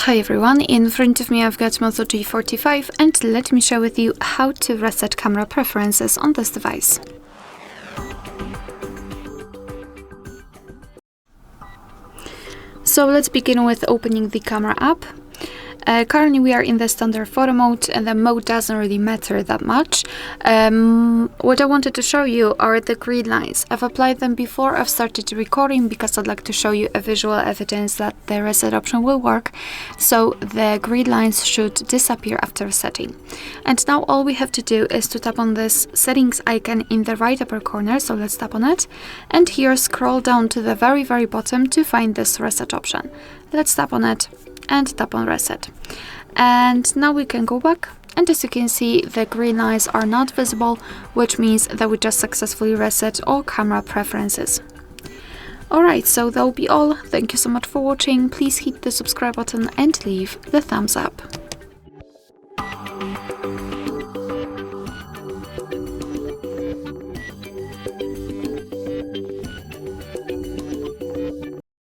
Hi everyone, in front of me I've got Moto G45 and let me share with you how to reset camera preferences on this device. So let's begin with opening the camera app. Currently we are in the standard photo mode and the mode doesn't really matter that much. What I wanted to show you are the grid lines. I've applied them before I've started recording because I'd like to show you a visual evidence that the reset option will work. So the grid lines should disappear after setting. And now all we have to do is to tap on this settings icon in the right upper corner. So let's tap on it. And here scroll down to the very bottom to find this reset option. Let's tap on it and tap on reset. And now we can go back, and as you can see the green lines are not visible, which means that we just successfully reset all camera preferences. Alright, so that will be all. Thank you so much for watching. Please hit the subscribe button and leave the thumbs up.